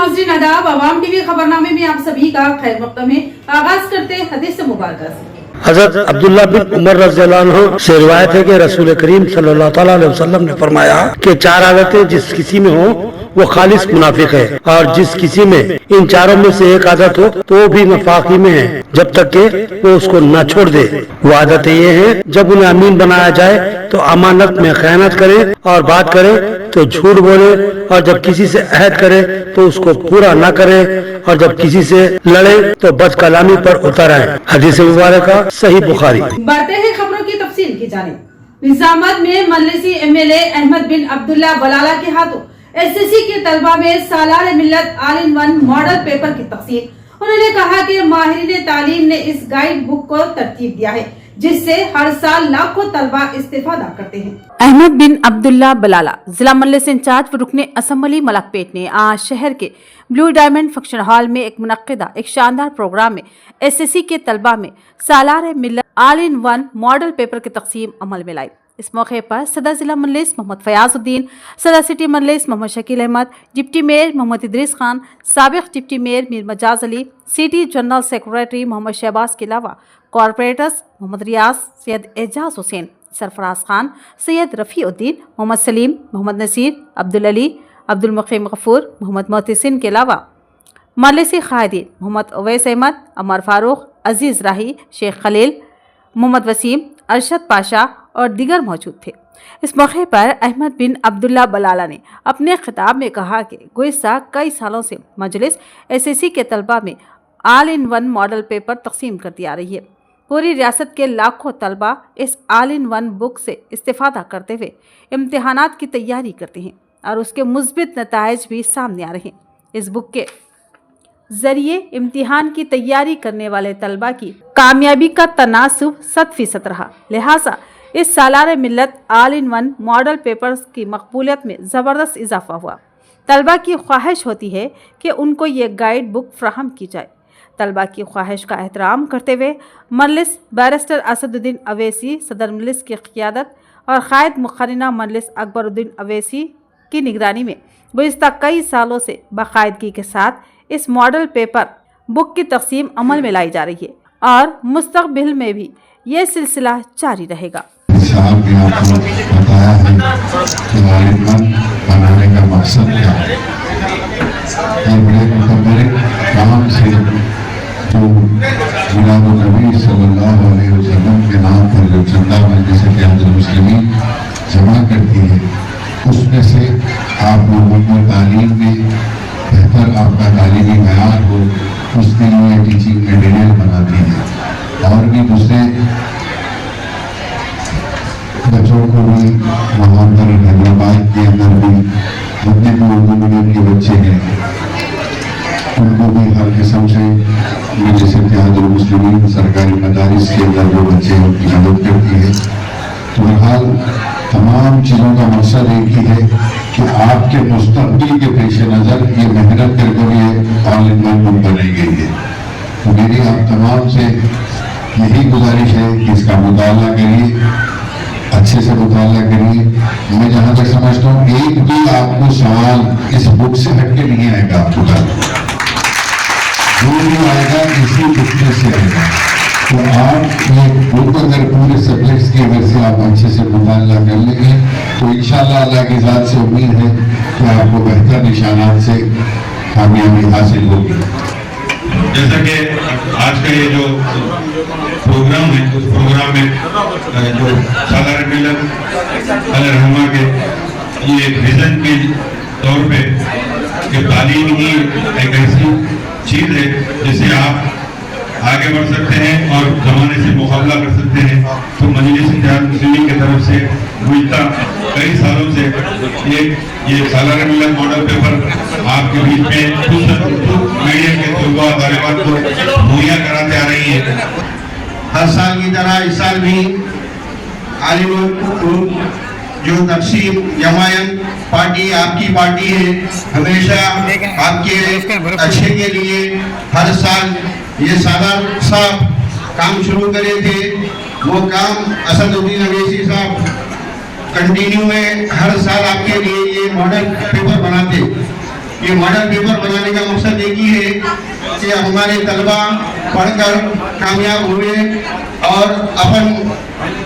नाज़रीन आदाब, अवाम टीवी खबरनामे में आप सभी का खैर मक़दम है। आगाज करते हैं हदीस मुबारक से। हजरत अब्दुल्ला बिन उमर रज़ियल्लाहु अन्हु से रिवायत है कि रसूल करीम सल्लल्लाहु अलैहि वसल्लम ने फरमाया कि चार आदतें जिस किसी में हो वो खालिस मुनाफिक है, और जिस किसी में इन चारों में से एक आदत हो तो वो भी नफाकी में है जब तक कि वो उसको न छोड़ दे। वो आदतें ये हैं, जब उन्हें अमीन बनाया जाए तो अमानत में खयानत करे, और बात करे तो झूठ बोले, और जब किसी से अहद करे तो उसको पूरा न करे, और जब किसी से लड़े तो बदकलामी पर उतर आए। हदीस मुबारक सही बुखारी। बढ़ते हैं खबरों की तफसील की जानिब। निजामत में मजलिसी एमएलए अहमद बिन अब्दुल्ला बलाला के हाथों एसएससी के तलबा में सालार मिल्लत all in one model paper की तकसीम। उन्होंने कहा कि माहिरीन तालीम ने इस गाइड बुक को तरतीब दिया है जिससे हर साल लाखों तलबा इस्तेफादा करते हैं। अहमद बिन अब्दुल्ला बलाला जिला मजलिस इंचार्ज व रुकने असम्बली मलकपेट ने आज शहर के ब्लू डायमंड फंक्शन हॉल में एक मुनक्किदा एक शानदार प्रोग्राम में एसएससी के तलबा में सालार मिल्लत all in one model paper की तकसीम अमल में लाई। इस मौके पर सदर जिला मजलिस मोहम्मद फयाजुद्दीन, सदर city Majlis Mohammad Shakeel Ahmed, deputy mayor Mohammad Idris Khan, साबिक deputy mayor Mir Majaz Ali, city general secretary Mohammad Shahbaz के अलावा कॉरपोरेटर्स मोहम्मद रियाज, सैयद एजाज हुसैन, सरफराज खान, सैयद रफ़ीउद्दीन, मोहम्मद सलीम, मोहम्मद नसीर, अब्दुल अली, अब्दुल मुक़ीम गफूर, मोहम्मद मोहसिन के अलावा मजलिसी क़ायदीन मोहम्मद उवैस अहमद, अमर फारूक, अजीज़ राही, शेख खलील, मोहम्मद वसीम, अरशद पाशा और दीगर मौजूद थे। इस मौके पर अहमद बिन अब्दुल्ला बलाला ने अपने खिताब में कहा कि गुज़िश्ता कई सालों से मजलिस एसएससी के तलबा में all in one model paper तकसीम करती आ रही है। पूरी रियासत के लाखों तलबा इस ऑल इन वन बुक से इस्तेफादा करते हुए इम्तिहानात की तैयारी करते हैं और उसके मुस्बित नताइज भी सामने आ रहे हैं। इस बुक के जरिए इम्तिहान की तैयारी करने वाले तलबा की कामयाबी का तनासुब 100% रहा। लिहाजा इस सालार मिल्लत all in one model papers की मकबूलियत में ज़बरदस्त इजाफा हुआ। तलबा की ख्वाहिश होती है कि उनको ये गाइड बुक फ्राहम की जाए। तलबा की ख्वाहिश का एहतराम करते हुए मजलिस बैरिस्टर असदुद्दीन अवैसी सदर मजलिस की क़ियादत और क़ायद मुक़र्रिना मजलिस अकबरुद्दीन अवैसी की निगरानी में गुज़िश्ता कई सालों से बाकायदगी के साथ इस मॉडल पेपर बुक की तकसीम अमल में लाई जा रही है और मुस्तक़बिल में भी ये सिलसिला जारी रहेगा। साहब ने आपको बताया है कि ऑल इन वन बनाने का मकसद क्या है। ये बड़े मुकम्मल काम से जो मिलाद नबी सल्लल्लाहु अलैहि वसल्लम के नाम पर जो चंदा मजलिस इत्तेहादुल मुस्लिमीन जमा करती है, उसमें से आप लोगों को तालीम में बेहतर आपका तालीमी मयार हो उसके लिए टीचिंग मटेरियल बनाती है और भी दूसरे बच्चों को भी वहाँ पर हैदराबाद के अंदर भी जितने भी उर्दू मीडियम के बच्चे हैं उनको भी हर किस्म से मजलिस इत्तेहादुल मुस्लिमीन सरकारी मदारिस के अंदर जो बच्चे हैं उनकी मदद करती है। तो बहरहाल तमाम चीज़ों का मकसद एक ही है कि आपके मुस्तक़बिल के पेश नज़र ये मेहनत करके ये ऑल इन वन बुक बनाई गई है। तो मेरी आप तमाम से यही गुजारिश है कि इसका मुताला करिए, अच्छे से मुताला करिए। मैं जहाँ तक समझता हूँ एक भी आपको सवाल इस बुक से हटके नहीं आएगा। आपको जो भी आएगा इसी बुक में से आएगा। तो आप ये बुक अगर पूरे सब्जेक्ट्स की वजह से आप अच्छे से मुताला कर लेंगे तो इंशाअल्लाह अल्लाह की ज़ात से उम्मीद है कि आपको बेहतर निशानात से कामयाबी हासिल होगी। जैसा कि आज का ये जो प्रोग्राम है उस प्रोग्राम में जो सालार मिल्लत अल रहमा के ये विजन के तौर पे कि तालीम ही एक ऐसी चीज़ है जिससे आप आगे बढ़ सकते हैं और ज़माने से मुकाबला कर सकते हैं। तो मजलिस इत्तेहादुल मुस्लिमीन की तरफ से गुज़िश्ता कई सालों से ये सालार मिल्लत मॉडल पेपर आपके बीच में मीडिया के तलबा तालिबात को मुहैया कराते आ रही है। हर साल की तरह इस साल भी ऑल इन वन जो तकसीम जमायत पार्टी आपकी पार्टी है, हमेशा आपके अच्छे के लिए हर साल ये सालार साहब काम शुरू करे थे, वो काम असदुद्दीन अवैसी साहब कंटिन्यू में हर साल आपके लिए ये मॉडल पेपर बनाते। ये मॉडल पेपर बनाने का मकसद एक ही है कि हमारे तलबा पढ़कर कामयाब हुए और अपन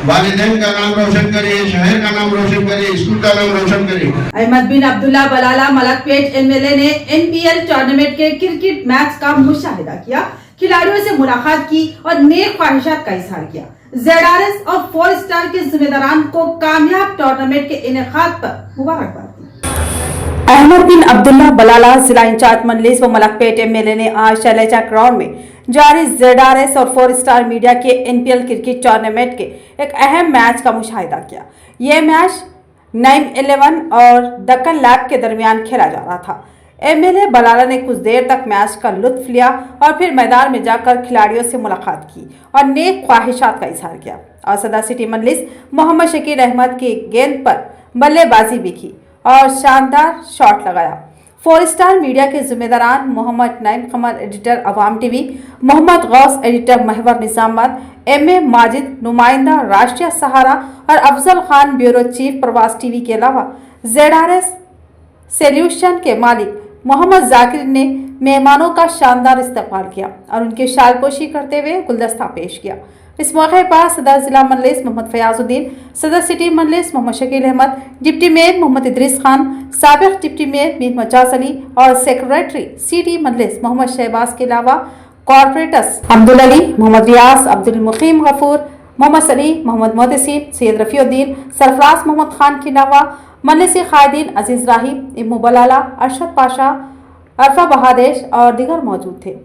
वालिदैन का नाम रोशन करे, शहर का नाम रोशन करे, स्कूल का नाम रोशन करे। अहमद बिन अब्दुल्ला बलाला मलकपेट एमएलए ने एनपीएल टूर्नामेंट के क्रिकेट मैच का मुशाहिदा किया, खिलाड़ियों से मुलाकात की और नेक ख्वाहिशात का इजहार किया। ZRS और 4 स्टार के जिम्मेदारान को कामयाब टूर्नामेंट के इनेकाद पर मुबारकबाद दी। अहमद बिन अब्दुल्ला बलाला जिला इंचार्ज मंडलिस व मलकपेट एमएलए ने आज शैलेजा ग्राउंड में जारी ZRS और 4 स्टार मीडिया के एनपीएल क्रिकेट टूर्नामेंट के एक अहम मैच का मुशाहिदा किया। यह मैच नाइम 11 और दक्कन लैब के दरमियान खेला जा रहा था। एमएलए बलाला ने कुछ देर तक मैच का लुत्फ लिया और फिर मैदान में जाकर खिलाड़ियों से मुलाकात की और नेक ख्वाहिशात का इजहार किया और सदर सिटी मंडलिस मोहम्मद शकील अहमद की गेंद पर बल्लेबाजी भी की और शानदार शॉट लगाया। 4 स्टार मीडिया के जिम्मेदारान Mohammad Naeem Qamar editor Awam TV, Mohammad Ghouse editor महवर निजामाबाद, MA माजिद नुमाइंदा राष्ट्रीय सहारा और Afzal Khan bureau chief Pravas TV के अलावा ZRS सॉल्यूशन के मालिक मोहम्मद जाकिर ने मेहमानों का शानदार इस्तकबाल किया और उनकी शालपोशी करते हुए गुलदस्ता पेश किया। इस मौके पर सदर जिला मंडलिस मोहम्मद फयाजुद्दीन, सदर सिटी मंडलिस मोहम्मद शकील अहमद, डिप्टी मेयर मोहम्मद इदरीस खान, साबिक डिप्टी मेयर मीर मजाज अली और सेक्रेटरी सिटी मंडलिस मोहम्मद शहबाज के अलावा कॉर्पोरेटर्स अब्दुल अली, मोहम्मद रियाज, अब्दुल मुकीम गफूर, मोहम्मद सली, मोहम्मद मोहतसिब, सैयद रफीउद्दीन, सरफराज मोहम्मद खान के अलावा मजलिसी कायदीन अजीज राही, इब्मू बलाला, अरशद पाशा, अरफा बहादेश और दीगर मौजूद थे।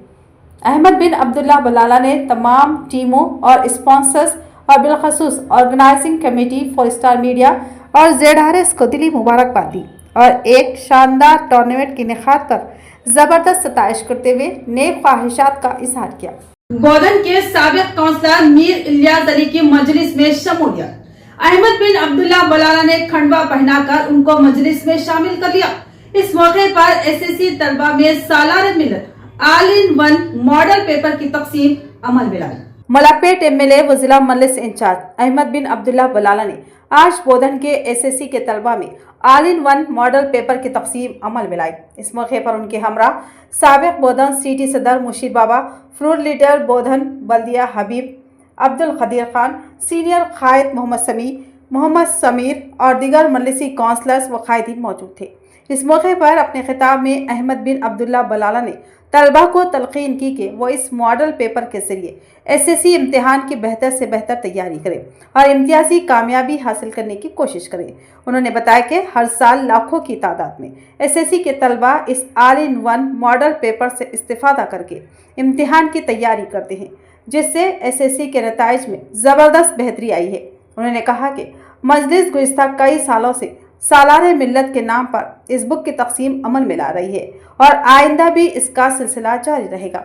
अहमद बिन अब्दुल्ला बलाला ने तमाम टीमों और स्पॉन्सर्स और बिलखसूस ऑर्गेनाइजिंग कमेटी 4 स्टार मीडिया और ZRS को दिली मुबारकबाद दी और एक शानदार टूर्नामेंट के इनेकाद पर जबरदस्त सताइश करते हुए नेक ख्वाहिशात का इजहार किया। बोधन के साबिक काउंसलर मीर इलियास अली की मजलिस में शमूलियत। अहमद बिन अब्दुल्ला बलाला ने खंडवा पहनाकर उनको मजलिस में शामिल कर लिया। इस मौके पर SSC तलबा में सालार मिलत all in one model paper की तकसीम अमल में लाई। मलकपेट एमएलए व जिला मजलिस इंचार्ज अहमद बिन अब्दुल्ला बलाला ने आज बोधन के SSC के तलबा में all in one model paper की तकसीम अमल में लाई। इस मौके पर उनके हमरा साबिक बोधन सिटी सदर मुशीर बाबा, फ्लोर लीडर बोधन बल्दिया हबीब अब्दुल खदीर खान, सीनियर कायद मोहम्मद समी, मोहम्मद समीर और दीगर मजलिसी काउंसलर्स व कायदीन मौजूद थे। इस मौके पर अपने खिताब में अहमद बिन अब्दुल्ला बलाला ने तलबा को तलकीन की कि वो इस मॉडल पेपर के जरिए SSC इम्तिहान की बेहतर से बेहतर तैयारी करें और इम्तियाजी कामयाबी हासिल करने की कोशिश करें। उन्होंने बताया कि हर साल लाखों की तादाद में SSC के तलबा इस all in one model paper से इस्तेफादा करके इम्तिहान की तैयारी करते हैं, जिससे SSC के नताइज में ज़बरदस्त बेहतरी आई है। उन्होंने कहा कि मजलिस गुज़िश्ता कई सालों से सालारे मिल्लत के नाम पर इस बुक की तकसीम अमल में ला रही है और आइंदा भी इसका सिलसिला जारी रहेगा।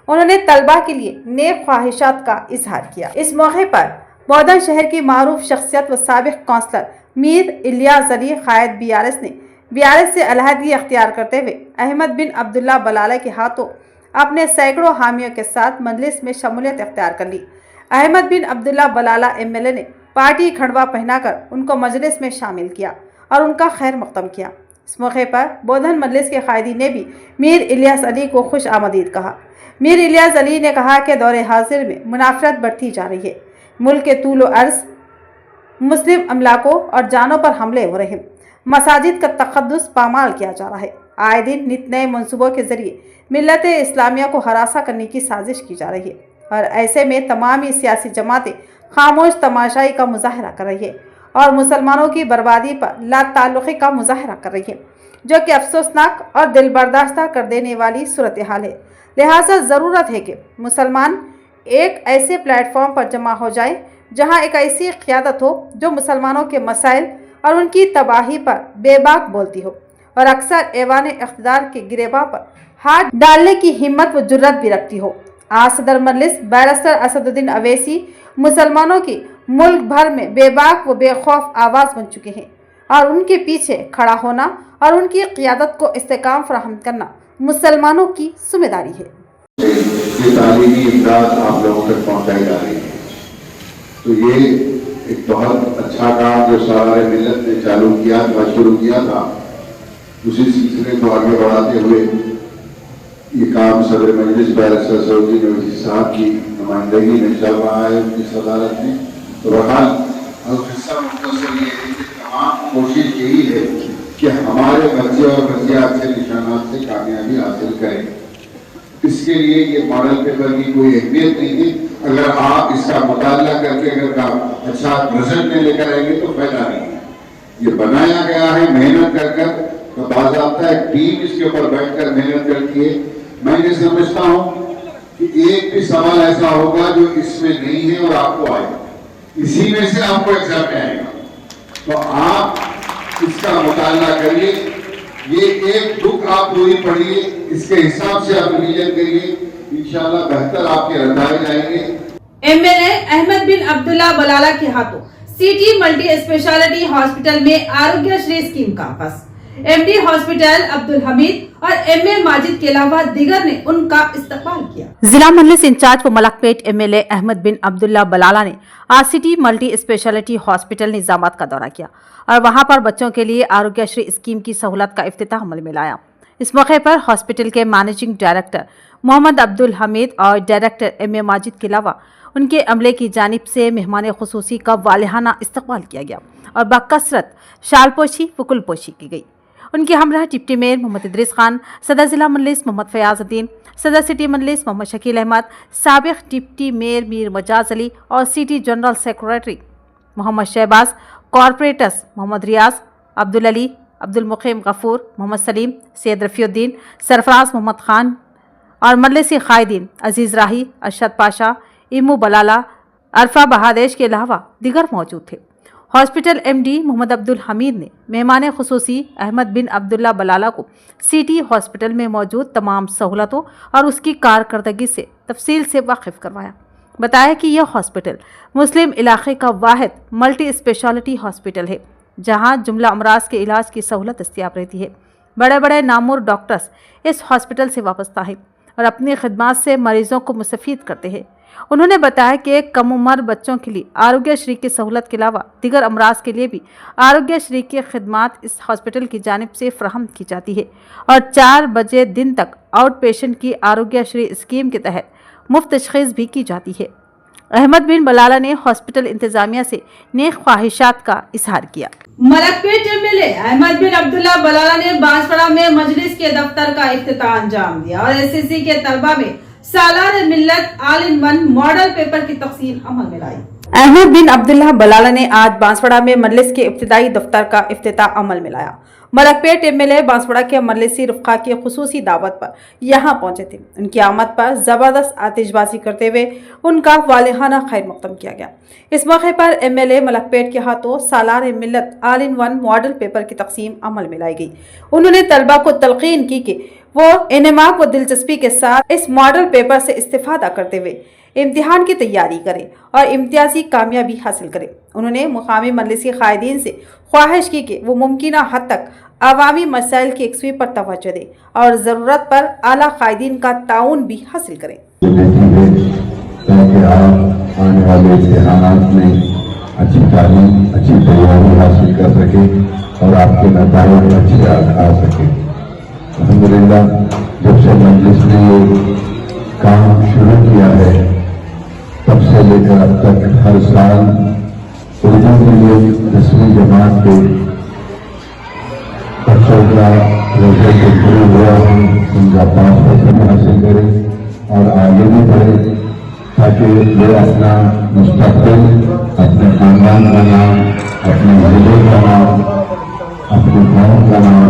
उन्होंने तलबा के लिए नेक ख्वाहिशात का इजहार किया। इस मौके पर बोधन शहर की मारूफ शख्सियत व साबिक काउंसलर मीर इलियास अली कायद BRS ने BRS से अलहदगी अख्तियार करते हुए अहमद बिन अब्दुल्ला बलाला के हाथों अपने सैकड़ों हामियों के साथ मजलिस में शमूलियत अख्तियार कर ली। अहमद बिन अब्दुल्ला बलाला MLA ने पार्टी खंडवा पहनाकर उनको मजलिस में शामिल किया और उनका खैर मकदम किया। इस मौके पर बोधन मजलिस के कायदीन ने भी मीर इलियास अली को खुश आमदीद कहा। मीर इलियास अली ने कहा कि दौरे हाजिर में मुनाफरत बढ़ती जा रही है, मुल्क के तूल व अर्ज मुस्लिम अमलाकों और जानों पर हमले हो रहे हैं, मसाजिद का तक़द्दुस पामाल किया जा रहा है, आए दिन नित नए मनसूबों के जरिए मिल्लत इस्लामिया को हरासा करने की साजिश की जा रही है और ऐसे में तमाम ही सियासी जमातें खामोश तमाशाई का मुजाहरा कर रही है और मुसलमानों की बर्बादी पर लाताल्लुक़ी का मुजाहरा कर रही है, जो कि अफसोसनाक और दिल बर्दाश्ता कर देने वाली सूरत हाल है। लिहाजा ज़रूरत है कि मुसलमान एक ऐसे प्लेटफॉर्म पर जमा हो जाए जहां एक ऐसी क़यादत हो जो मुसलमानों के मसाइल और उनकी तबाही पर बेबाक बोलती हो और अक्सर ऐवान इक़्तिदार के गिरेबां पर हाथ डालने की हिम्मत व जुर्रत भी रखती हो। आज सदर मजलिस बैरिस्टर असदुद्दीन अवैसी मुसलमानों की मुल्क भर में बेबाक व बेखौफ आवाज़ बन चुके हैं और उनके पीछे खड़ा होना और उनकी क़यादत को इस्तेकाम फराहम करना मुसलमानों की जिम्मेदारी है। ये तालीमी इमदाद आप लोगों तक पहुँचाई जा रही है, तो ये एक बहुत अच्छा काम जो सालारे मिल्लत ने चालू किया था, शुरू किया था, उसी सिलसिले को आगे बढ़ाते हुए ये काम सदर मजलिस बैरिस्टर सऊदी नबी साहब की नुमाइंदगी में चल रहा है, उनकी सदारत में। तो बहरहाल हिस्सा मुख्तसर ये है कि तमाम कोशिश यही है कि हमारे बच्चे और बच्चियां अच्छे निशानात से कामयाबी हासिल करें। इसके लिए ये मॉडल पेपर की कोई अहमियत नहीं है। अगर आप इसका मुताला करके अगर अच्छा रिजल्ट नहीं लेकर आएंगे तो फायदा नहीं है। ये बनाया गया है मेहनत कर तो बाज़ाब्ता एक टीम इसके ऊपर बैठकर मेहनत करती है। मैं ये समझता हूँ कि एक भी सवाल ऐसा होगा जो इसमें नहीं है और आपको आएगा, इसी में से आपको एग्जाम में आएगा। तो आप इसका मुताला करिए, ये एक बुक आप पूरी पढ़िए, इसके हिसाब से आप रिवीजन करिए, इंशाल्लाह बेहतर आपके रताए जाएंगे। एमएलए अहमद बिन अब्दुल्ला बलाला के हाथों सिटी मल्टी स्पेशलिटी हॉस्पिटल में आरोग्यश्री स्कीम का पास। एमडी हॉस्पिटल अब्दुल हमीद और एमए माजिद के अलावा दीगर ने उनका इस्तकबाल किया। जिला मजलिस इंचार्ज व मलकपेट एमएलए अहमद बिन अब्दुल्ला बलाला ने आज सिटी मल्टी स्पेशलिटी हॉस्पिटल निजामात का दौरा किया और वहां पर बच्चों के लिए आरोग्यश्री स्कीम की सहूलत का इफ्तिताह अमल में लाया। इस मौके पर हॉस्पिटल के मैनेजिंग डायरेक्टर मोहम्मद अब्दुल हमीद और डायरेक्टर एमए माजिद के अलावा उनके अमले की जानिब से मेहमान खुसूसी का वालिहाना इस्तकबाल किया गया और बकसरत शालपोशी फुकुलपोशी की गई। उनके हमरा डिप्टी मेयर मोहम्मद इदरीस खान, सदर जिला मजलिस मोहम्मद फयाजुद्दीन, सदर सिटी मजलिस मोहम्मद शकील अहमद, साबिक डिप्टी मेयर मीर मजाज अली और city general secretary Mohammad Shahbaz, corporators Mohammad Riyaz, Abdul Ali, Abdul Muqeem Gafoor, Mohammad Salim, Syed Rafiuddin, Sarfaraz Mohammad Khan और मजलिसी कायदीन अजीज़ राही, अरशद पाशा, इमू बलाला, अरफा बहादेश के अलावा दीगर मौजूद थे। हॉस्पिटल एमडी मोहम्मद अब्दुल हमीद ने मेहमान खुसूसी अहमद बिन अब्दुल्ला बलाला को सिटी हॉस्पिटल में मौजूद तमाम सहूलतों और उसकी कारकर्दगी से तफसील से वाकिफ करवाया। बताया कि यह हॉस्पिटल मुस्लिम इलाके का वाहिद मल्टी स्पेशलिटी हॉस्पिटल है जहां जुमला अमराज के इलाज की सहूलत दस्तियाब रहती है। बड़े बड़े नामवर डॉक्टर्स इस हॉस्पिटल से वाबस्ता हैं और अपनी खिदमात से मरीजों को मुस्तफ़ीद करते हैं। उन्होंने बताया कि कम उम्र बच्चों के लिए आरोग्यश्री की सहूलत के अलावा दीगर अमराज के लिए भी आरोग्यश्री की खिदमात इस हॉस्पिटल की जानिब से फ्राहम की जाती है और 4 बजे दिन तक आउट पेशेंट की आरोग्यश्री स्कीम के तहत मुफ्त तशख़ीस भी की जाती है। अहमद बिन बलाला ने हॉस्पिटल इंतजामिया से नेक ख्वाहिशात का इजहार किया। मलकपेट एमएलए अहमद बिन अब्दुल्ला बलाला ने बांसवाड़ा में मजलिस के दफ्तर का इफ्तिताह अंजाम दिया और एसएससी के तलबा में सालार मिल्लत all in one model paper की तकसीम अमल में लाई। अहमद बिन अब्दुल्ला बलाला ने आज बांसवाड़ा में मजलिस के इब्तिदाई दफ्तर का इफ्तिताह अमल में लाया। मलकपेट एमएलए बांसवाड़ा के मजलिसी रुफ़ा की खुसूसी दावत पर यहाँ पहुंचे थे। उनकी आमद पर जबरदस्त आतिशबाजी करते हुए उनका वालिहाना खैर मक़दम किया गया। इस मौके पर एमएलए मलकपेट के हाथों सालार मिल्लत all in one model paper की तकसीम अमल में लाई गई। उन्होंने तलबा को तलकीन की कि वो इनेमाक व दिलचस्पी के साथ इस मॉडल पेपर से इस्तिफादा करते हुए इम्तिहान की तैयारी करें और इम्तियाजी कामयाबी हासिल करें। उन्होंने मुकामी मजलिसी कायदीन से ख्वाहिश की कि वो मुमकिन हद तक अवामी मसाइल की यकसुई पर तवज्जो दें और ज़रूरत पर आला कायदीन का ताउन भी हासिल करें। ताकि आप आने वाले इम्तिहानात में अच्छी तालीम, अच्छी तैयारी हासिल कर सके और आपके नतीजे अच्छे आ सके। अल्हम्दुलिल्लाह जब से मजलिस ने ये काम शुरू किया है तब से लेकर अब तक हर साल उर्दू के लिए 10वीं जमात के बच्चों का रिजल्ट शुरू हुआ है, उनका 5% हासिल करें और आगे भी बढ़े ताकि वे अपना मुस्तक़बिल, अपने खानदान का नाम, अपने जिले का नाम, अपने गाँव का नाम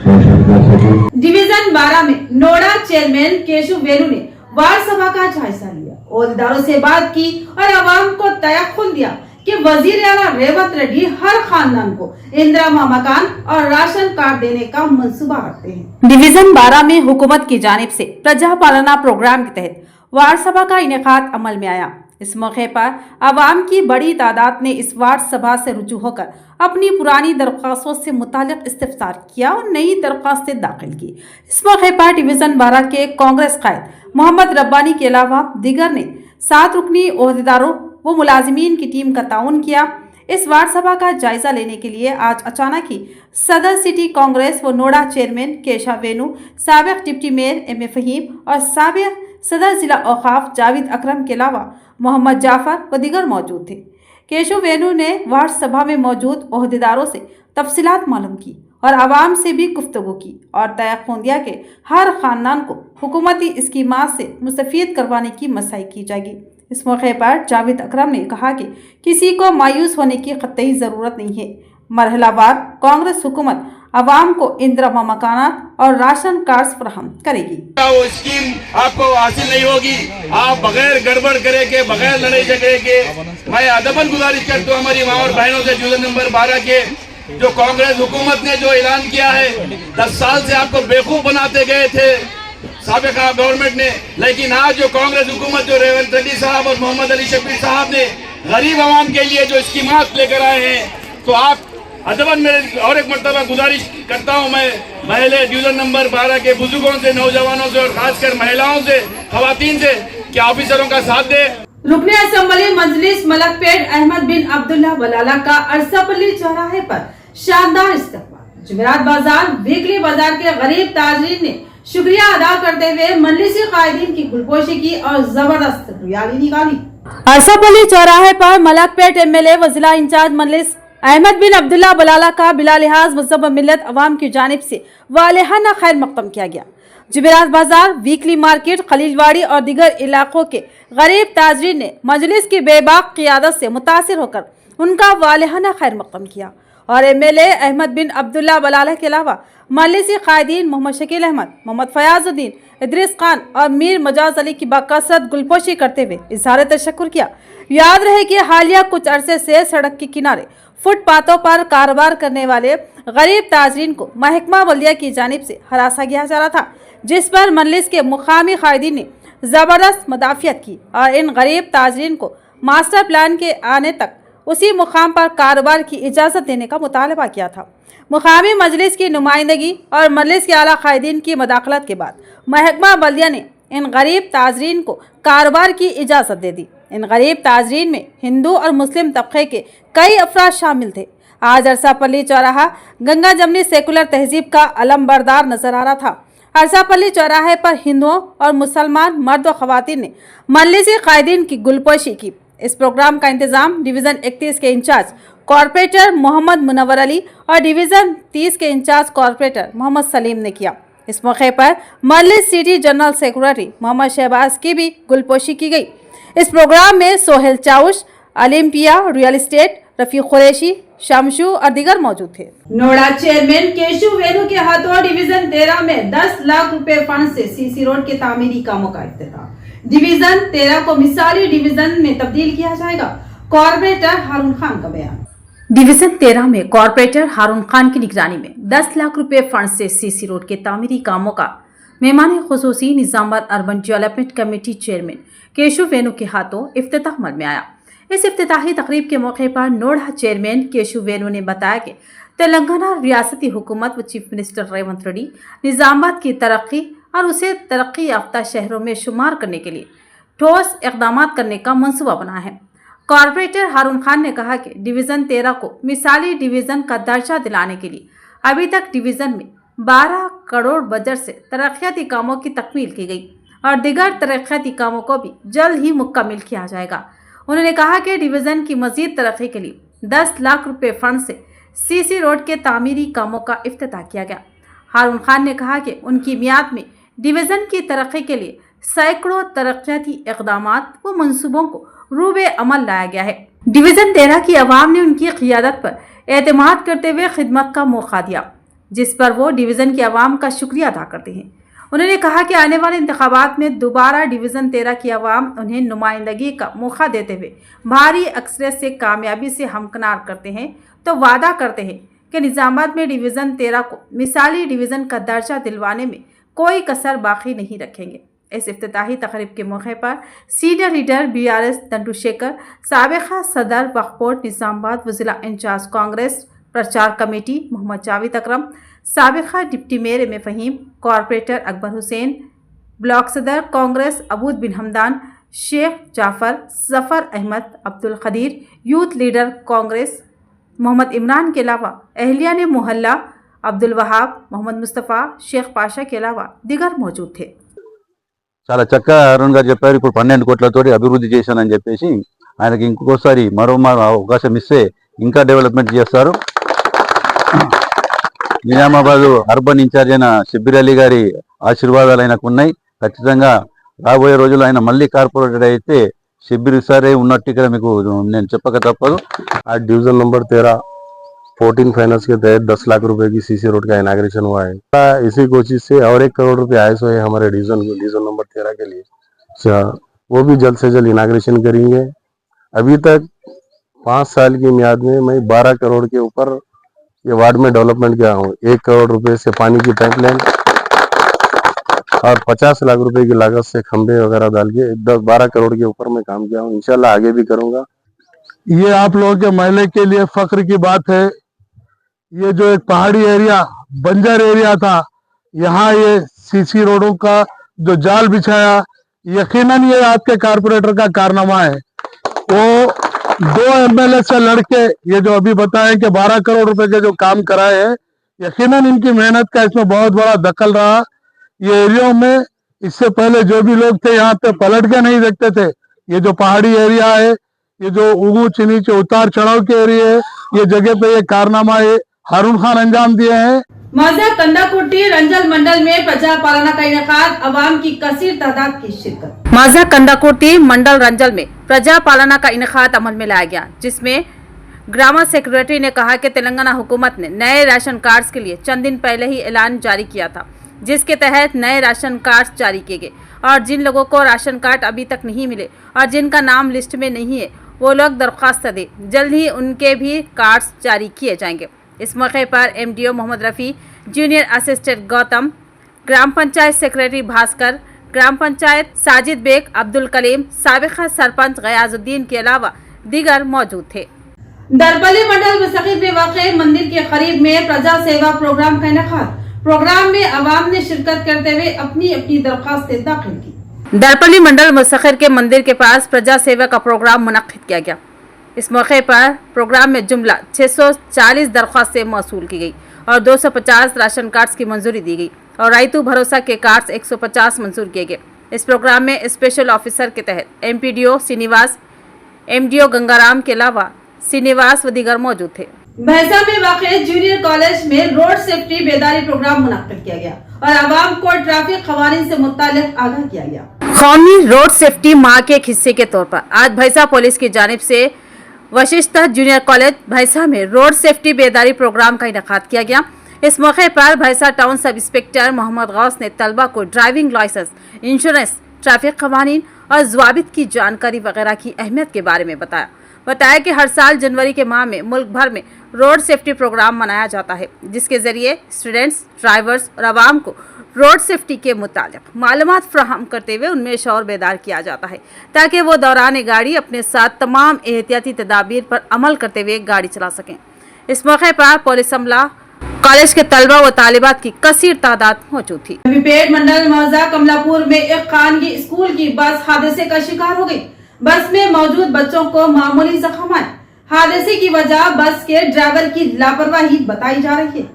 रोशन कर सके। डिवीजन 12 में नोडा चेयरमैन केशव वेलू ने वार्ड सभा का जायजा लिया, ओहदेदारों से बात की और आवाम को तयक्कुन दिया कि वजीर आला रेवंत रेड्डी हर खानदान को इंदिरा मकान और राशन कार्ड देने का मंसूबा रखते हैं। डिवीजन 12 में हुकूमत की जानिब से प्रजा पालना प्रोग्राम के तहत वार्ड सभा का इनेकाद अमल में आया। इस मौके पर आवाम की बड़ी तादाद ने इस वार्ड सभा से रुजू होकर अपनी पुरानी दरख्वास्तों से मुतालिक इस्तिफ्सार किया और नई दरख्वास्तें दाखिल की। इस मौके पर डिवीजन 12 के कांग्रेस कायद मोहम्मद रब्बानी के अलावा दीगर ने 7 रुकनी ओहदेदारों व मुलाजिमीन की टीम का ताउन किया। इस वार्ड सभा का जायजा लेने के लिए आज अचानक ही सदर सिटी कांग्रेस व नोडा चेयरमैन केशव वेणु, साबिक deputy mayor M A Faheem और साबिक सदर जिला औकाफ जावेद अकरम के अलावा मोहम्मद जाफर व दीगर मौजूद थे। केशव वेणु ने वार्ड सभा में मौजूद ओहदेदारों से तफसीलात मालूम की और आवाम से भी गुफ्तगू की और तयक़ुन दिया कि हर खानदान को हुकूमती स्कीमात से मुस्तफ़ीद करवाने की मसाई की जाएगी। इस मौके पर जावेद अकरम ने कहा कि किसी को मायूस होने की कतई ज़रूरत नहीं है। मरहलावार कांग्रेस हुकूमत आवाम को इंदिरा मकानात और राशन कार्ड फराहम करेगी। वो स्कीम आपको हासिल नहीं होगी। आप बगैर गड़बड़ करे के, बगैर लड़ाई झगड़े के, मैं अदबन गुजारिश करता हूँ हमारी माँ और बहनों से डिवीजन नंबर 12 के जो कांग्रेस हुकूमत ने जो ऐलान किया है, 10 साल से आपको बेवकूफ बनाते गए थे साबिका गवर्नमेंट ने, लेकिन आज जो कांग्रेस हुकूमत जो रेवंत रेड्डी साहब और मोहम्मद अली शफी साहब ने गरीब आवाम के लिए जो स्कीमात लेकर आए हैं, तो आप अदबन मेरे और एक मरतबा गुजारिश करता हूँ मैं महले डिवीजन नंबर 12 के बुजुर्गों से, नौजवानों से और खासकर महिलाओं से, खवातीन से कि ऑफिसरों का साथ दे। रुकने असम्बली मजलिस मलकपेट अहमद बिन अब्दुल्ला बलाला का अरसापल्ली चौराहे पर शानदार इस्तकबाल। जुमेरात बाजार वीकली बाजार के गरीब ताजरीन ने शुक्रिया अदा करते हुए मजलिसी कायदीन की गुलपोशी की और जबरदस्त रैली निकाली। अरसापल्ली चौराहे पर मलकपेट एमएलए व जिला इंचार्ज मजलिस अहमद बिन अब्दुल्ला बलाला का बिला लिहाज मज़हब मिल्लत अवाम की जानिब से वालेहाना खैर मक़दम किया गया। जुमेरात बाजार वीकली मार्केट खलीलवाड़ी और दीगर इलाकों के गरीब ताजरीन ने मजलिस की बेबाक क़ियादत से मुतासिर होकर उनका वालेहाना खैर मक़दम किया और एमएलए अहमद बिन अब्दुल्ला बलाला के अलावा मजलिसी कायदीन मोहम्मद शकील अहमद, मोहम्मद फयाजुद्दीन, इदरीस खान और मीर मजाज अली की बाकसरत गुलपोशी करते हुए इज़हार तशक्कुर किया। याद रहे कि हालिया कुछ अरसे से सड़क के किनारे फुटपाथों पर कारोबार करने वाले गरीब ताजरीन को महकमा बल्दिया की जानिब से हरासा किया जा रहा था, जिस पर मजलिस के मुकामी कायदीन ने ज़बरदस्त मुदाफ़ियत की और इन गरीब ताजरीन को मास्टर प्लान के आने तक उसी मुकाम पर कारोबार की इजाज़त देने का मुतालबा किया था। मुकामी मजलिस की नुमाइंदगी और मजलिस के आला कायदीन की मदाखलत के बाद महकमा बल्दिया ने इन गरीब ताजरीन को कारोबार की इजाज़त दे दी। इन गरीब ताजरीन में हिंदू और मुस्लिम तबके के कई अफराद शामिल थे। आज अरसापल्ली चौराहा गंगा जमनी सेकुलर तहजीब का अलमबरदार नजर आ रहा था। अरसापल्ली चौराहे पर हिंदुओं और मुसलमान मर्द व ख़वातीन ने मजलिसी कायदीन की गुलपोशी की। इस प्रोग्राम का इंतजाम डिवीज़न 31 के इंचार्ज कॉरपोरेटर मोहम्मद मुनव्वर अली और डिवीज़न 30 के इंचार्ज कॉरपोरेटर मोहम्मद सलीम ने किया। इस मौके पर Majlis city general secretary Mohammad Shahbaz की भी गुलपोशी की गई। इस प्रोग्राम में Sohail Chaush, Olympia real estate, Rafiq Qureshi, Shamshu और दीगर मौजूद थे। नोडा चेयरमैन केशव वेणु के हाथों डिवीजन 13 में 10 लाख रुपए फंड से सीसी रोड के तामीरी कामों का इफ्तिताह। डिवीजन 13 को मिसाली डिवीजन में तब्दील किया जाएगा। कॉर्पोरेटर हारून खान का बयान। डिवीजन 13 में कॉरपोरेटर हारून खान की निगरानी में 10 लाख रुपए फंड से सीसी रोड के तामीरी कामों का मेहमान खुसूसी Nizamabad urban development committee chairman Keshav Venu के हाथों इफ्तिताह अमल में आया। इस इफ्तिताही तकरीब के मौके पर नोडा चेयरमैन केशव वेणु ने बताया कि तेलंगाना रियासती हुकूमत व चीफ मिनिस्टर रेवंत रेड्डी निजामाबाद की तरक्की और उसे तरक्की याफ्ता शहरों में शुमार करने के लिए ठोस इक़दाम करने का मंसूबा बनाया है। कॉरपोरेटर हारून खान ने कहा कि डिवीज़न 13 को मिसाली डिवीज़न का दर्जा दिलाने के लिए अभी तक डिवीज़न में 12 करोड़ बजट से तरक्याती कामों की तकमील की गई और दीगर तरक्याती कामों को भी जल्द ही मुकम्मल किया जाएगा। उन्होंने कहा कि डिवीज़न की मज़ीद तरक्की के लिए 10 लाख रुपए फंड से सीसी रोड के तामीरी कामों का इफ्तिताह किया गया। हारून खान ने कहा कि उनकी मियाद में डिवीज़न की तरक्की के लिए सैकड़ों तरक्याती इक़दामात व मंसूबों को रूबे अमल लाया गया है। डिवीज़न 13 की आवाम ने उनकी क़ियादत पर एतमाद करते हुए खिदमत का मौका दिया, जिस पर वो डिवीज़न की आवाम का शुक्रिया अदा करते हैं। उन्होंने कहा कि आने वाले इंतखाबात में दोबारा डिवीज़न 13 की आवाम उन्हें नुमाइंदगी का मौका देते हुए भारी अक्सरियत से कामयाबी से हमकनार करते हैं, तो वादा करते हैं कि निजामाबाद में डिवीज़न 13 को मिसाली डिवीज़न का दर्जा दिलवाने में कोई कसर बाकी नहीं रखेंगे। इस इफ्तिताही तकरीब के मौके पर senior leader BRS Dandu Shekhar, साबिका सदर वक्फ बोर्ड निजामाबाद व जिला इंचार्ज कांग्रेस प्रचार कमेटी मोहम्मद जावेद अकरम, साबिका deputy mayor M A Faheem, corporator Akbar Hussain, block सदर Congress Abood bin Hamdan, Sheikh Jafar, Zafar Ahmed, Abdul Khadeer, youth leader Congress Mohammad Imran के अलावा अहलिया ने मोहल्ला अब्दुल वहाब, मोहम्मद मुस्तफ़ा, शेख पाशा के अलावा दिगर मौजूद थे। చాలా చక్కగా అరుణ్ గారు చెప్పారు. ఇప్పుడు 12 కోట్లతోటి అభివృద్ధి చేశానని చెప్పేసి ఆయనకి ఇంకొకసారి మరో అవకాశం ఇస్తే ఇంకా డెవలప్మెంట్ చేస్తారు. నిజామాబాద్ అర్బన్ ఇన్ఛార్జ్ అయిన షబ్బీర్ అలీ గారి ఆశీర్వాదాలు ఆయనకు ఉన్నాయి. ఖచ్చితంగా రాబోయే రోజుల్లో ఆయన మళ్ళీ కార్పొరేటర్ అయితే షబ్బీర్ సారే ఉన్నట్టు ఇక్కడ మీకు నేను చెప్పక తప్పదు. आज डिवीजन नंबर 13 14 फाइनेंस के तहत 10 लाख रुपए की सीसी रोड का इनाग्रेशन हुआ है। इसी कोशिश से और 1 करोड़ रुपए आए हुए हमारे डिवीजन नंबर 13 के लिए, वो भी जल्द से जल्द इनाग्रेशन करेंगे। अभी तक 5 साल की मियाद में मैं 12 करोड़ के ऊपर ये वार्ड में डेवलपमेंट किया हूँ। 1 करोड़ रुपए से पानी की पाइपलाइन और 50 लाख रुपए की लागत से खंभे वगैरह डाल के 10-12 करोड़ के ऊपर मैं काम किया हूँ। इंशाल्लाह आगे भी करूंगा। ये आप लोगों के महल्ले के लिए फख्र की बात है। ये जो एक पहाड़ी एरिया बंजर एरिया था, यहाँ ये सीसी रोडों का जो जाल बिछाया, यकीनन ये आपके कारपोरेटर का कारनामा है। वो 2 एमएलए से लड़के ये जो अभी बताएं कि 12 करोड़ रुपए के जो काम कराए हैं, यकीनन इनकी मेहनत का इसमें बहुत बड़ा दखल रहा। ये एरिया में इससे पहले जो भी लोग थे यहाँ पे पलट के नहीं देखते थे। ये जो पहाड़ी एरिया है, ये जो ऊंच नीचे उतार चढ़ाव के एरिया है, ये जगह पे ये कारनामा ये हारून खान अंजाम दिए हैं। मौजा कंदाकुर्टी रंजल मंडल में प्रजा पालना का इनेकाद, अवाम की कसीर तादाद की शिरकत। माजा कंदाकुर्टी मंडल रंजल में प्रजा पालना का इनेकाद अमल में लाया गया, जिसमें ग्राम सेक्रेटरी ने कहा कि तेलंगाना हुकूमत ने नए राशन कार्ड्स के लिए चंद दिन पहले ही ऐलान जारी किया था, जिसके तहत नए राशन कार्ड्स जारी किए गए और जिन लोगों को राशन कार्ड अभी तक नहीं मिले और जिनका नाम लिस्ट में नहीं है वो लोग दरख्वास्त दें। जल्द ही उनके भी कार्ड्स जारी किए जाएंगे। इस मौके पर MDO Mohammad Rafi, junior assistant Gautam, ग्राम पंचायत सेक्रेटरी भास्कर, ग्राम पंचायत साजिद बेग, अब्दुल कलीम, साबिका सरपंच गयाजुद्दीन के अलावा दीगर मौजूद थे। दरपली मंडल मुस्तकिल में वाक़े मंदिर के करीब में प्रजा सेवा प्रोग्राम का इनेकाद। प्रोग्राम में अवाम ने शिरकत करते हुए अपनी अपनी दरख्वास्तें दाखिल की। दरपली मंडल मुस्तखिर के मंदिर के पास प्रजा सेवा का प्रोग्राम मुनक्किद किया गया। इस मौके पर प्रोग्राम में जुमला 640 दरख्वास्तें मौसूल की गई और 250 राशन कार्ड्स की मंजूरी दी गई और रायतू भरोसा के कार्ड्स 150 मंजूर किए गए। इस प्रोग्राम में स्पेशल ऑफिसर के तहत एमपीडीओ श्रीनिवास, एमडीओ गंगाराम के अलावा श्रीनिवास व दीगर मौजूद थे। भैंसा में वाक़े जूनियर कॉलेज में रोड सेफ्टी बेदारी प्रोग्राम मुनक्किद किया गया और आवाम को ट्रैफिक कवानीन से मुताल्लिक आगाह किया गया। कौमी रोड सेफ्टी माह के एक हिस्से के तौर पर आज भैंसा पुलिस की जानिब से वशिष्ठ जूनियर कॉलेज भैंसा में रोड सेफ्टी बेदारी प्रोग्राम का इनेकाद किया गया। इस मौके पर भैंसा town sub inspector Mohammad Ghaus ने तलबा को ड्राइविंग लाइसेंस, इंश्योरेंस, ट्रैफिक कवानीन और ज़वाबित की जानकारी वगैरह की अहमियत के बारे में बताया कि हर साल जनवरी के माह में मुल्क भर में रोड सेफ्टी प्रोग्राम मनाया जाता है, जिसके जरिए स्टूडेंट्स, ड्राइवर्स और आवाम को रोड सेफ्टी के मुतालिक मालूमात फराहम करते हुए उनमें शौर बेदार किया जाता है, ताकि वो दौरान गाड़ी अपने साथ तमाम एहतियाती तदाबीर पर अमल करते हुए गाड़ी चला सकें। इस मौके पर पुलिस अमला, कॉलेज के तलबा व तालिबात की कसीर तादाद मौजूद थी। पेट मंडल मौजा कमलापुर में एक खानगी स्कूल की बस हादसे का शिकार हो गई। बस में मौजूद बच्चों को मामूली जख्म आए। हादसे की वजह बस के ड्राइवर की लापरवाही बताई जा रही है।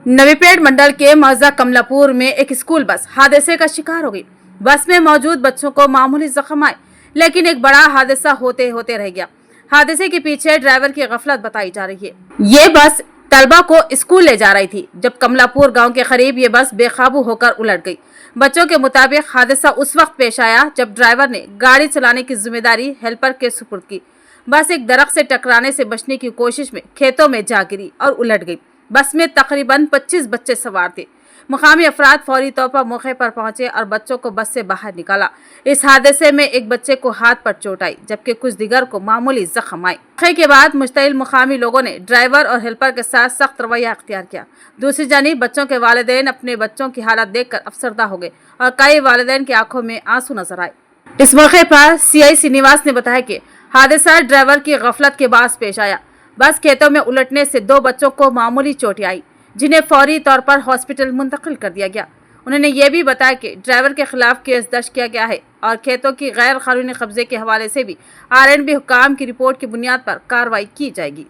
नवीपेट मंडल के मौजा कमलापुर में एक स्कूल बस हादसे का शिकार हो गई। बस में मौजूद बच्चों को मामूली जख्म आए, लेकिन एक बड़ा हादसा होते होते रह गया। हादसे के पीछे ड्राइवर की गफलत बताई जा रही है। ये बस तलबा को स्कूल ले जा रही थी, जब कमलापुर गांव के करीब ये बस बेकाबू होकर उलट गई। बच्चों के मुताबिक हादसा उस वक्त पेश आया जब ड्राइवर ने गाड़ी चलाने की जिम्मेदारी हेल्पर के सुपुर्द की। बस एक दरख्त से टकराने से बचने की कोशिश में खेतों में जा गिरी और उलट गई। बस में तकरीबन 25 बच्चे सवार थे। मुकामी अफराद फौरी तौर पर मौके पर पहुंचे और बच्चों को बस से बाहर निकाला। इस हादसे में एक बच्चे को हाथ पर चोट आई, जबकि कुछ दिगर को मामूली जख्म आए। वाक़े के बाद मुश्तइल मुकामी लोगों ने ड्राइवर और हेल्पर के साथ सख्त रवैया अख्तियार किया। दूसरी जानिब बच्चों के वालिदैन अपने बच्चों की हालत देखकर अफसरदा हो गए और कई वालिदैन की आंखों में आंसू नजर आए। इस मौके पर सीआई श्रीनिवास ने बताया कि हादसा ड्राइवर की गफलत के बाद पेश आया। बस खेतों में उलटने से 2 बच्चों को मामूली चोटें आई, जिन्हें फौरी तौर पर हॉस्पिटल मुंतकिल कर दिया गया। उन्होंने ये भी बताया कि ड्राइवर के खिलाफ केस दर्ज किया गया है और खेतों की गैर कानूनी कब्जे के हवाले से भी आरएनबी हुकाम की रिपोर्ट की बुनियाद पर कार्रवाई की जाएगी।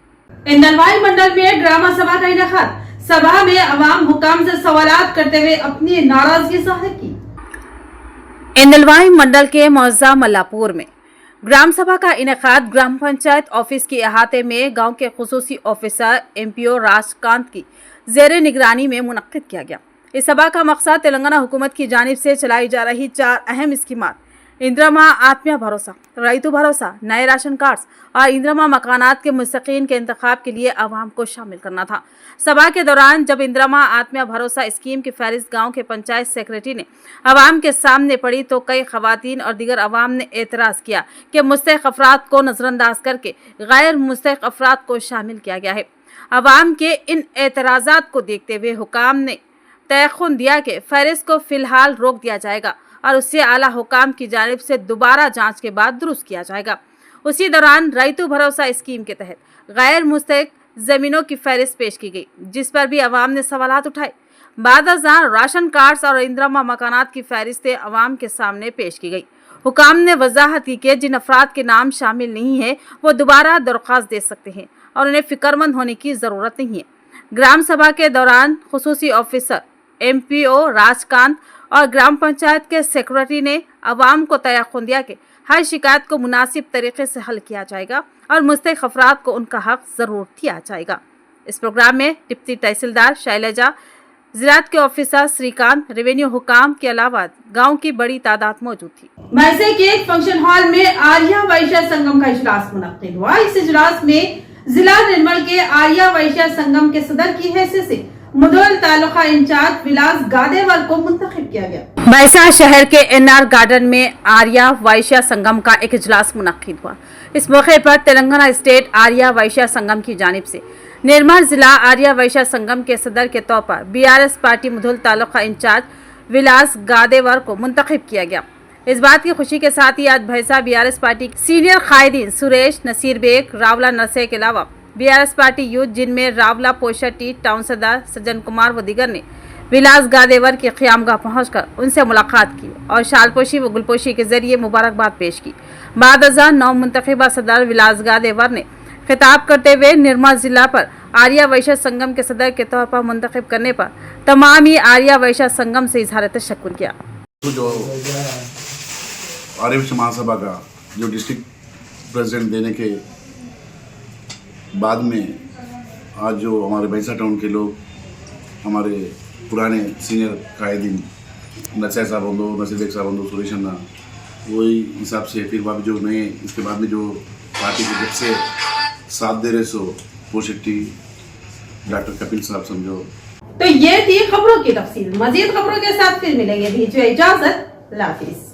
इंदलवाई मंडल में ड्रामा सभा का इनेकाद, सभा में अवाम हुकाम से सवालात करते हुए अपनी नाराजगी जाहिर की। इंदलवाई मंडल के मौजा मल्लापुर में ग्राम सभा का इनेकाद ग्राम पंचायत ऑफिस के अहाते में गांव के खुसूसी ऑफिसर एमपीओ राजकांत की जेर निगरानी में मुनक्किद किया गया। इस सभा का मकसद तेलंगाना हुकूमत की जानिब से चलाई जा रही 4 अहम स्कीमात इंदिरा आत्मीय भरोसा, रईतु भरोसा, नए राशन कार्ड्स और इंदिरा मकानात के मुस्तकीन के इंतखाब के लिए आवाम को शामिल करना था। सभा के दौरान जब इंदिरा आत्मीय भरोसा स्कीम की फहरिस्त गांव के पंचायत सेक्रेटरी ने आवाम के सामने पड़ी तो कई खवातीन और दीगर आवाम ने एतराज़ किया कि मुस्तहिक अफराद को नज़रअंदाज करके गैर मुस्तहिक अफराद को शामिल किया गया है। आवाम के इन एतराज़ात को देखते हुए हुकाम ने तयख्खुन दिया कि फहरिस्त को फिलहाल रोक दिया जाएगा और उससे आला हुकाम की जानिब से दोबारा जांच के बाद दुरुस्त किया जाएगा। उसी दौरान रईतु भरोसा स्कीम के तहत गैर मुस्तहिक ज़मीनों की फहरिस्त पेश की गई, जिस पर भी अवाम ने सवालात उठाए। बाद अज़ान राशन कार्ड्स और इंदिरा मकानात की फहरिस्तें अवाम के सामने पेश की गई। हुकाम ने वजाहत की कि जिन अफराद के नाम शामिल नहीं है वो दोबारा दरख्वास्त दे सकते हैं और उन्हें फिक्रमंद होने की ज़रूरत नहीं है। ग्राम सभा के दौरान खुसूसी ऑफिसर एमपीओ राजकांत और ग्राम पंचायत के सेक्रेटरी ने अवाम को तयख्खुन दिया कि हर शिकायत को मुनासिब तरीके से हल किया जाएगा और मुस्तहिक अफराद को उनका हक ज़रूर दिया जाएगा। इस प्रोग्राम में डिप्टी तहसीलदार शैलजा, ज़राअत के ऑफिसर श्रीकांत, रेवेन्यू हुकाम के अलावा गांव की बड़ी तादाद मौजूद थी। मैसे के एक फंक्शन हॉल में आर्या वैश्य संगम का इजलास मुनक्किद हुआ। इस इजलास में जिला निर्मल के आर्या वैश्य संगम के सदर की हैसियत से मुधोल तालुका इंचार्ज विलास गादेवर को मुंतखब किया गया। बैसा शहर के एनआर गार्डन में आर्या वैश्य संगम का एक इजलास मुनक्किद हुआ। इस मौके पर तेलंगाना स्टेट आर्या वैश्य संगम की जानिब से निर्मल जिला आर्या वैश्य संगम के सदर के तौर पर BRS party Mudhol taluka incharge Vilas Gadewar को मुंतखब किया गया। इस बात की खुशी के साथ ही आज भैसा बीआरएस पार्टी सीनियर कायदीन सुरेश, नसीर बेग, रावला नरसे के अलावा बीआरएस पार्टी यूथ जिनमें रावला पोशटी, टाउन सदर सज्जन कुमार व दीगर ने विलास गादेवर की क़यामगाह पहुंचकर उनसे मुलाकात की और शालपोशी व गुलपोशी के जरिए मुबारकबाद पेश की। बाद अज़ान नौ मुंतखबा सदर विलास गादेवर ने खिताब करते हुए निर्मल जिला पर आर्या वैश्य संगम के सदर के तौर पर मुंतखब करने पर तमाम ही आर्या वैश्य संगम से इजहार तशक्कुर किया। जो आर्य वैश्य महासभा का जो डिस्ट्रिक्ट प्रेसिडेंट देने के बाद में आज जो हमारे भैंसा टाउन के लोग, हमारे पुराने सीनियर कायदीन नरसै साहब होंदो, नसीर बेग साहब होंदो, सुरेश अन्ना, वही हिसाब से फिर बाद जो नए इसके बाद में जो पार्टी के जब से साथ दे रहे सो पोशेट्टी, डॉक्टर कपिल साहब समझो। तो ये थी खबरों की तफसील। मजीद खबरों के साथ फिर मिलेंगे। दीजिए इजाजत, अल्लाह हाफिज़।